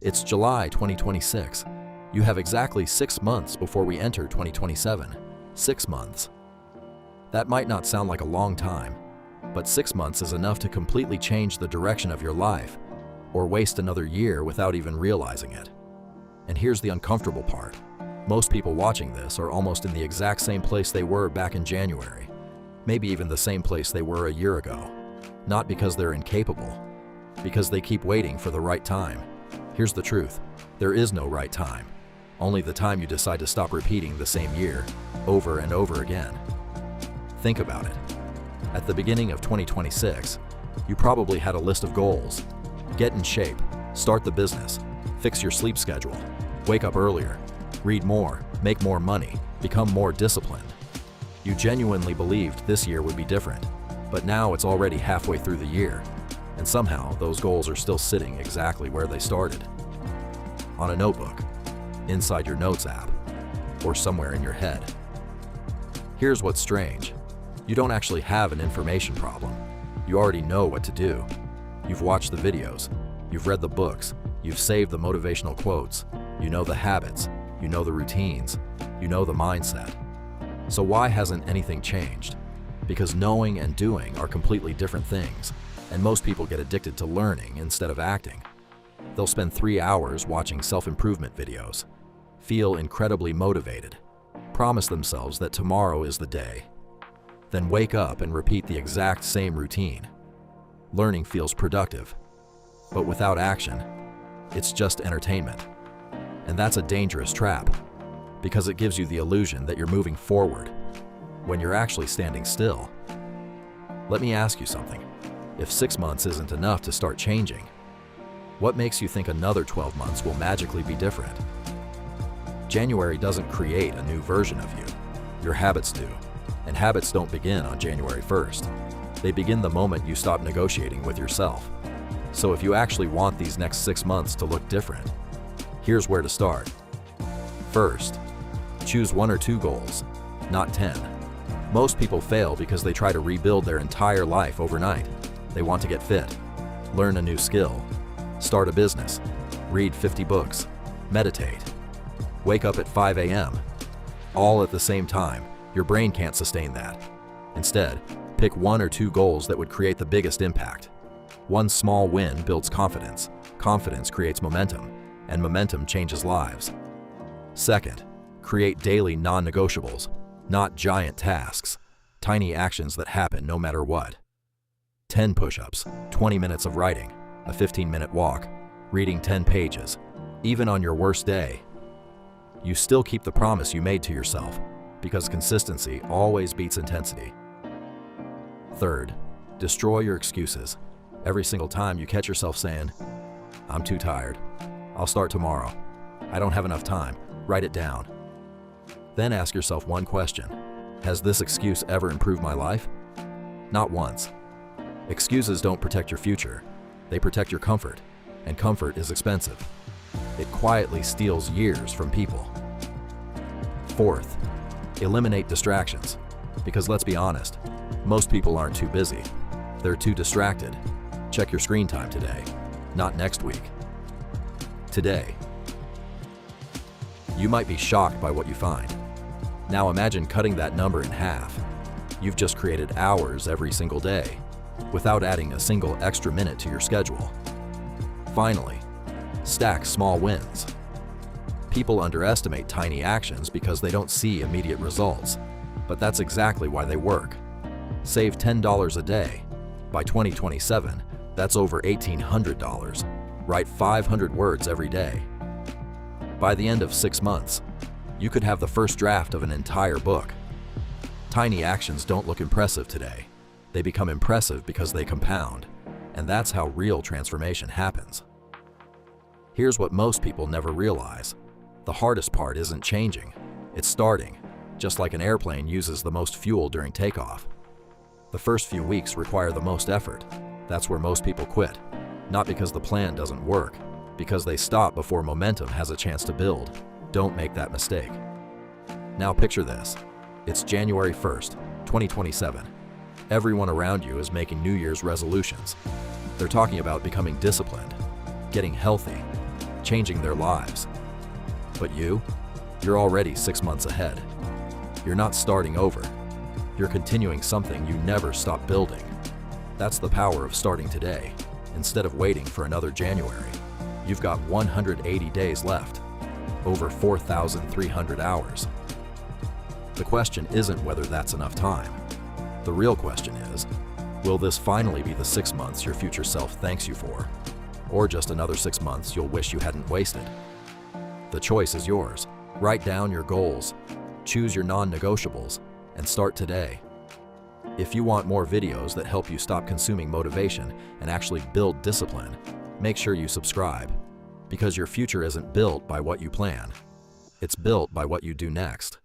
It's July 2026. You have exactly 6 months before we enter 2027. 6 months. That might not sound like a long time, but 6 months is enough to completely change the direction of your life, or waste another year without even realizing it. And here's the uncomfortable part. Most people watching this are almost in the exact same place they were back in January, maybe even the same place they were a year ago. Not because they're incapable, because they keep waiting for the right time. Here's the truth. There is no right time. Only the time you decide to stop repeating the same year over and over again. Think about it. At the beginning of 2026, you probably had a list of goals. Get in shape, start the business, fix your sleep schedule, wake up earlier, read more, make more money, become more disciplined. You genuinely believed this year would be different, but now it's already halfway through the year, and somehow those goals are still sitting exactly where they started. On a notebook, inside your notes app, or somewhere in your head. Here's what's strange. You don't actually have an information problem. You already know what to do. You've watched the videos, you've read the books, you've saved the motivational quotes, you know the habits, you know the routines, you know the mindset. So why hasn't anything changed? Because knowing and doing are completely different things, and most people get addicted to learning instead of acting. They'll spend 3 hours watching self-improvement videos, feel incredibly motivated, promise themselves that tomorrow is the day, then wake up and repeat the exact same routine. Learning feels productive, but without action, it's just entertainment. And that's a dangerous trap, because it gives you the illusion that you're moving forward when you're actually standing still. Let me ask you something. If 6 months isn't enough to start changing, what makes you think another 12 months will magically be different? January doesn't create a new version of you. Your habits do. And habits don't begin on January 1st. They begin the moment you stop negotiating with yourself. So if you actually want these next 6 months to look different, here's where to start. First, choose 1 or 2 goals, not 10. Most people fail because they try to rebuild their entire life overnight. They want to get fit, learn a new skill, start a business, read 50 books, meditate, wake up at 5 a.m. All at the same time. Your brain can't sustain that. Instead, pick 1 or 2 goals that would create the biggest impact. One small win builds confidence. Confidence creates momentum, and momentum changes lives. Second, create daily non-negotiables, not giant tasks, tiny actions that happen no matter what. 10 push-ups, 20 minutes of writing, a 15-minute walk, reading 10 pages. Even on your worst day, you still keep the promise you made to yourself, because consistency always beats intensity. Third, destroy your excuses. Every single time you catch yourself saying, "I'm too tired. I'll start tomorrow. I don't have enough time," write it down. Then ask yourself one question. Has this excuse ever improved my life? Not once. Excuses don't protect your future. They protect your comfort, and comfort is expensive. It quietly steals years from people. Fourth, eliminate distractions. Because let's be honest, most people aren't too busy. They're too distracted. Check your screen time today, not next week. Today. You might be shocked by what you find. Now imagine cutting that number in half. You've just created hours every single day, without adding a single extra minute to your schedule. Finally, stack small wins. People underestimate tiny actions because they don't see immediate results, but that's exactly why they work. Save $10 a day. By 2027, that's over $1,800. Write 500 words every day. By the end of 6 months, you could have the first draft of an entire book. Tiny actions don't look impressive today. They become impressive because they compound, and that's how real transformation happens. Here's what most people never realize. The hardest part isn't changing, it's starting, just like an airplane uses the most fuel during takeoff. The first few weeks require the most effort. That's where most people quit. Not because the plan doesn't work, because they stop before momentum has a chance to build. Don't make that mistake. Now picture this. It's January 1st, 2027. Everyone around you is making New Year's resolutions. They're talking about becoming disciplined, getting healthy, changing their lives. But you're already 6 months ahead. You're not starting over. You're continuing something you never stopped building. That's the power of starting today, instead of waiting for another January. You've got 180 days left, over 4,300 hours. The question isn't whether that's enough time. The real question is, will this finally be the 6 months your future self thanks you for? Or just another 6 months you'll wish you hadn't wasted? The choice is yours. Write down your goals, choose your non-negotiables, and start today. If you want more videos that help you stop consuming motivation and actually build discipline, make sure you subscribe, because your future isn't built by what you plan. It's built by what you do next.